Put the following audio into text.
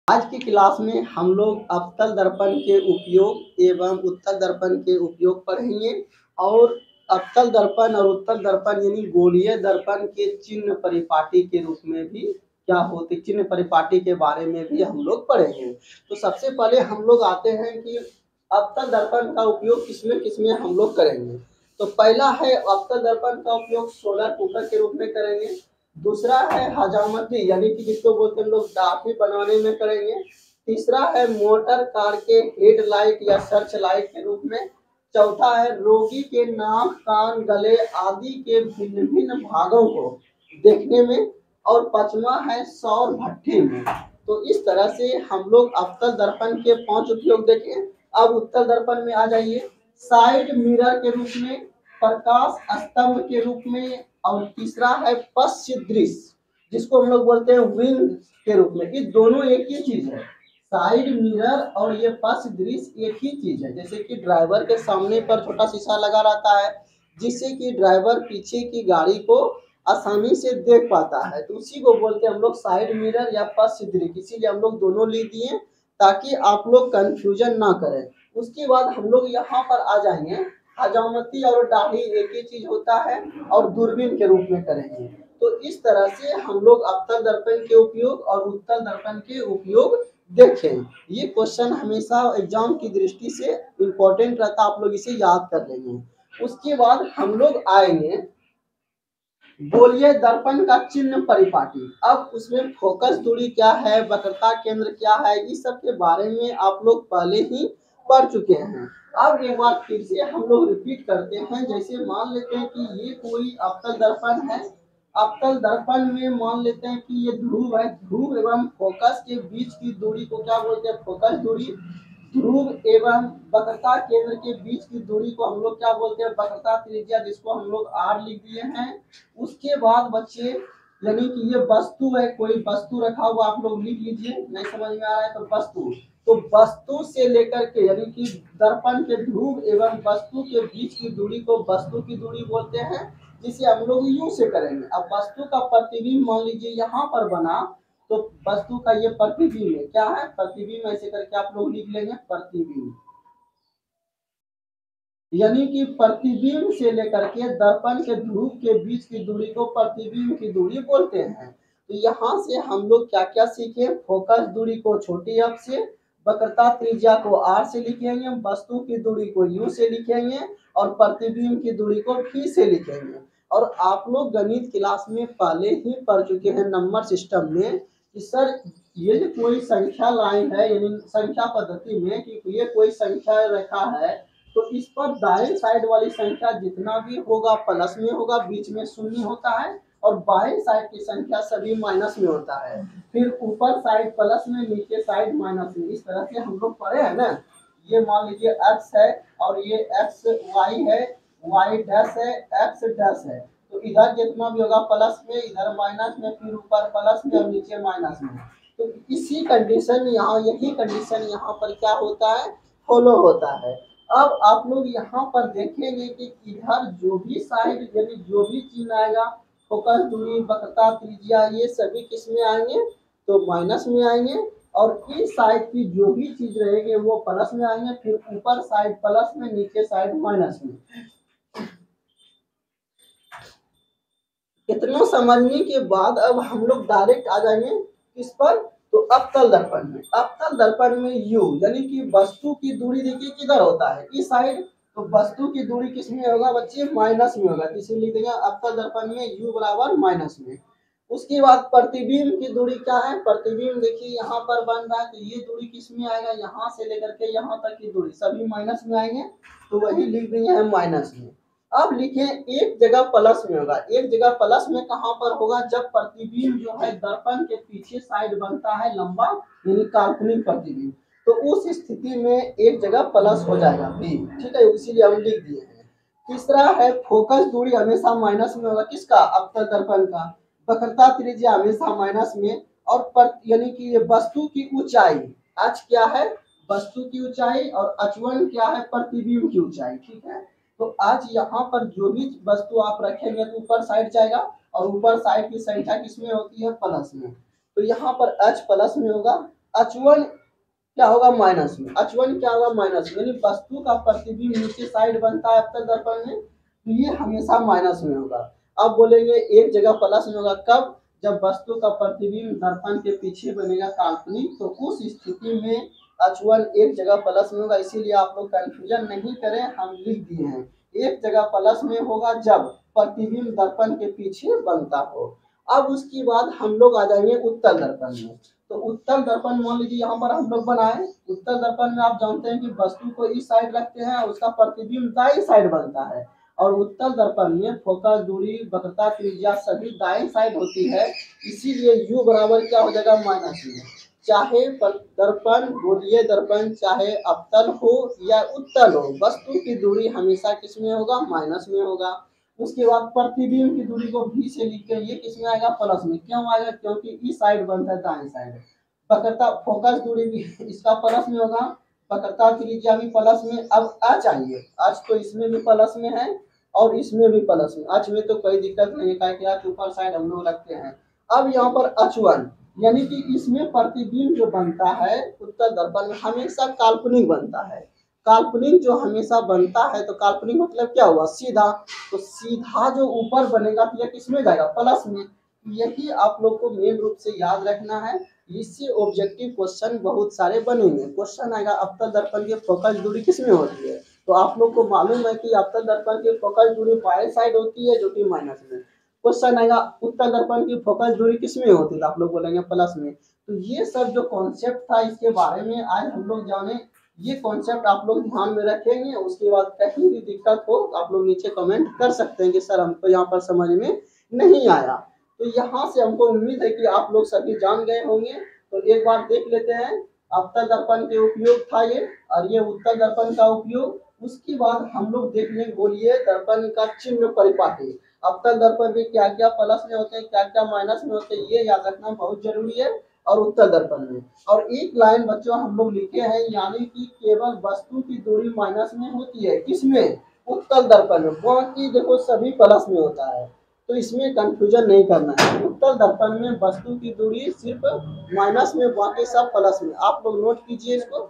आज की क्लास में हम लोग अवतल दर्पण के उपयोग एवं उत्तल दर्पण के उपयोग पढ़ेंगे और अवतल दर्पण और उत्तल दर्पण यानी गोलीय दर्पण के चिन्ह परिपाटी के रूप में भी क्या होते, चिन्ह परिपाटी के बारे में भी हम लोग पढ़ेंगे। तो सबसे पहले हम लोग आते हैं कि अवतल दर्पण का उपयोग किसमें किसमें हम लोग करेंगे। तो पहला है अवतल दर्पण का उपयोग सोलर कुकर के रूप में करेंगे। दूसरा है हजामती यानी कि जिसको बोलते हैं लोग डाफी बनाने में करेंगे। तीसरा है मोटर कार के हेडलाइट या सर्च लाइट के रूप में। चौथा है रोगी के नाक कान गले आदि के भिन्न भिन्न भागों को देखने में। और पांचवा है सौर भट्ठी में। तो इस तरह से हम लोग अवतल दर्पण के 5 उपयोग देखें। अब उत्तल दर्पण में आ जाइए। साइड मिरर के रूप में, प्रकाश स्तंभ के रूप में, और तीसरा है पश्च दृश्य जिसको हम लोग बोलते हैं विंग के रूप में। ये दोनों एक ही चीज है। साइड मिरर और ये पश्च दृश्य एक ही चीज है। जैसे कि ड्राइवर के सामने पर छोटा शीशा लगा रहता है जिससे कि ड्राइवर पीछे की गाड़ी को आसानी से देख पाता है, तो उसी को बोलते हैं हम लोग साइड मिरर या पश्च दृश्य। इसीलिए हम लोग दोनों लिख दिए ताकि आप लोग कंफ्यूजन ना करें। उसके बाद हम लोग यहाँ पर आ जाएंगे। हजामती और दाढ़ी एक ही चीज होता है और दूरबीन के रूप में करेंगे। तो इस तरह से हम लोग अवतल दर्पण के उपयोग और उत्तल दर्पण के उपयोग देखें। ये क्वेश्चन हमेशा एग्जाम की दृष्टि से इम्पोर्टेंट रहता है, आप लोग इसे याद कर लेंगे। उसके बाद हम लोग आएंगे गोलीय दर्पण का चिन्ह परिपाटी। अब उसमें फोकस दूरी क्या है, वक्रता केंद्र क्या है, इस सब के बारे में आप लोग पहले ही पढ़ चुके हैं। अब एक बार फिर से हम लोग रिपीट करते हैं। जैसे मान लेते हैं कि ये कोई अवतल दर्पण है। अवतल दर्पण में मान लेते हैं कि ये ध्रुव है। ध्रुव एवं फोकस के बीच की दूरी को क्या बोलते हैं, फोकस दूरी। ध्रुव एवं वक्रता केंद्र के बीच की दूरी को हम लोग क्या बोलते हैं, वक्रता त्रिज्या, जिसको हम लोग आर लिख दिए हैं। उसके बाद बच्चे यानी कि ये वस्तु है, कोई वस्तु रखा हुआ आप लोग लिख लीजिए। नहीं समझ में आ रहा है तो वस्तु, तो वस्तु से लेकर के यानी कि दर्पण के ध्रुव एवं वस्तु के बीच की दूरी को वस्तु की दूरी बोलते हैं, जिसे हम लोग यूं से करेंगे। अब वस्तु का प्रतिबिंब मान लीजिए यहाँ पर बना, तो वस्तु का ये प्रतिबिंब है, क्या है, प्रतिबिंब। ऐसे करके आप लोग लिख लेंगे प्रतिबिंब, यानी कि प्रतिबिंब से लेकर के दर्पण के ध्रुव के बीच की दूरी को प्रतिबिंब की दूरी बोलते हैं। तो यहाँ से हम लोग क्या क्या सीखे, फोकस दूरी को छोटी एफ से, वक्रता त्रिज्या को आर से लिखेंगे, वस्तु की दूरी को यू से लिखेंगे और प्रतिबिंब की दूरी को भी से लिखेंगे। और आप लोग गणित क्लास में पहले ही पढ़ चुके हैं नंबर सिस्टम में कि सर ये जो कोई संख्या लाइन है यानी संख्या पद्धति में कि ये कोई संख्या रेखा है, तो इस पर दाएं साइड वाली संख्या जितना भी होगा प्लस में होगा, बीच में शून्य होता है, और बाएं साइड की संख्या सभी माइनस में होता है। फिर ऊपर साइड प्लस में, नीचे साइड माइनस में। इस तरह से हम लोग पढ़े हैं ना। ये मान लीजिए एक्स है और ये एक्स वाई है, वाई डैश है, एक्स डैश है। तो इधर जितना भी होगा प्लस में, इधर माइनस में, फिर ऊपर प्लस में और नीचे माइनस में। तो इसी कंडीशन यहाँ, यही कंडीशन यहाँ पर क्या होता है, फॉलो होता है। अब आप लोग यहाँ पर देखेंगे कि इधर जो भी साइड यानी जो भी चिन्ह आएगा, फोकस दूरी, वक्रता त्रिज्या, ये सभी किस में आएंगे, तो माइनस में आएंगे। और इस साइड की जो भी चीज रहेगी वो प्लस में आएंगे, फिर ऊपर साइड प्लस में, नीचे साइड माइनस में। इतना समझने के बाद अब हम लोग डायरेक्ट आ जाएंगे किस पर, तो अवतल दर्पण में। अवतल दर्पण में यू यानी कि वस्तु की दूरी देखिए किधर होता है, इस साइड। तो वस्तु की दूरी किस में होगा बच्चे, माइनस में होगा। इसीलिए लिख देंगे अवतल दर्पण में यू बराबर माइनस में। उसके बाद प्रतिबिंब की दूरी क्या है, प्रतिबिंब देखिए यहाँ पर बन रहा है, तो ये दूरी किस में आएगा, यहाँ से लेकर के यहाँ तक की दूरी सभी माइनस में आएंगे, तो वही लिख देंगे हम माइनस में। अब लिखे एक जगह प्लस में होगा, एक जगह प्लस में कहां पर होगा, जब प्रतिबिंब जो है दर्पण के पीछे साइड बनता है लंबा यानी काल्पनिक प्रतिबिंब, तो उस स्थिति में एक जगह प्लस हो जाएगा बी, ठीक है, इसीलिए हम लिख दिए हैं। तीसरा है फोकस दूरी हमेशा माइनस में होगा, किसका, अवतल दर्पण का। वक्रता त्रिज्या हमेशा माइनस में। और यानी कि ये वस्तु की ऊंचाई, एच क्या है, वस्तु की ऊंचाई, और H1 क्या है, प्रतिबिंब की ऊंचाई, ठीक है। तो आज यहाँ पर जो भी वस्तु आप रखेंगे तो ऊपर साइड जाएगा, और ऊपर साइड की संख्या किसमें होती है, प्लस में। तो यहाँ पर H प्लस में होगा, H1 क्या होगा माइनस में, H1 क्या होगा माइनस में, यानी वस्तु का प्रतिबिंब नीचे साइड बनता है अवतल दर्पण में, तो ये हमेशा माइनस में होगा। अब बोलेंगे एक जगह प्लस में होगा, कब, जब वस्तु का प्रतिबिंब दर्पण के पीछे बनेगा काल्पनिक, तो उस स्थिति में H1 एक जगह प्लस में होगा। इसीलिए आप लोग कंफ्यूजन नहीं करें, हम लिख दिए हैं एक जगह प्लस में होगा जब प्रतिबिंब दर्पण के पीछे बनता हो। अब उसके बाद हम लोग आ जाएंगे उत्तल दर्पण में। तो उत्तल दर्पण मान लीजिए यहाँ पर हम लोग बनाए, उत्तल दर्पण में आप जानते हैं कि वस्तु को इस साइड रखते हैं, उसका प्रतिबिंब दाईं साइड बनता है, और उत्तल दर्पण में फोकस दूरी वक्रता त्रिज्या सभी दाईं साइड होती है। इसीलिए u बराबर क्या हो जाएगा माइनस में, चाहे दर्पण गोलीय दर्पण चाहे अवतल हो या उत्तल हो, वस्तु की दूरी हमेशा किसमें होगा माइनस में होगा। उसके बाद प्रतिबिंब की दूरी को v से लिख के ये किसमें आएगा प्लस में, क्यों आएगा, क्योंकि इस साइड बनता है दाएं साइड। वक्रता फोकस दूरी भी इसका प्लस में होगा, वक्रता त्रिज्या भी प्लस में। अब आ चाहिए आज तो इसमें भी प्लस में है और इसमें भी प्लस में, आज में तो कोई दिक्कत नहीं है कि ऊपर साइड हम लोग रखते हैं। अब यहाँ पर H1 यानी कि इसमें प्रतिबिंब जो बनता है उत्तल दर्पण में हमेशा काल्पनिक बनता है। काल्पनिक जो हमेशा बनता है, तो काल्पनिक मतलब क्या हुआ सीधा, तो सीधा जो ऊपर बनेगा तो यह किसमें जाएगा प्लस में। यही आप लोग को मेन रूप से याद रखना है, इससे ऑब्जेक्टिव क्वेश्चन बहुत सारे बनेंगे। क्वेश्चन आएगा अवतल दर्पण की फोकस दूरी किसमें होती है, तो आप लोग को मालूम है कि अवतल दर्पण की फोकस दूरी बाएं साइड होती है जो कि माइनस में। क्वेश्चन आएगा उत्तल दर्पण की फोकस दूरी किसमें होती है, तो आप लोग बोलेंगे प्लस में। तो ये सब जो कॉन्सेप्ट था इसके बारे में आज हम लोग जाने, ये कॉन्सेप्ट आप लोग ध्यान में रखेंगे। उसके बाद कहीं भी दिक्कत हो आप लोग नीचे कमेंट कर सकते हैं कि सर हमको यहाँ पर समझ में नहीं आया। तो यहाँ से हमको उम्मीद है कि आप लोग सभी जान गए होंगे। तो एक बार देख लेते हैं, अवतल दर्पण के उपयोग था ये, और ये उत्तल दर्पण का उपयोग। उसके बाद हम लोग देख लेंगे गोलीय दर्पण का चिन्ह परिपाटी। अवतल दर्पण में क्या क्या प्लस में होते हैं क्या क्या माइनस में होते हैं, ये याद रखना बहुत जरूरी है। और उत्तल दर्पण में और एक लाइन बच्चों हम लोग लिखे हैं, यानी कि केवल वस्तु की दूरी माइनस में होती है, किसमें, उत्तल दर्पण में, बाकी देखो सभी प्लस में होता है। तो इसमें कंफ्यूजन नहीं करना है, उत्तल दर्पण में वस्तु की दूरी सिर्फ माइनस में, बाकी सब प्लस में। आप लोग नोट कीजिए इसको।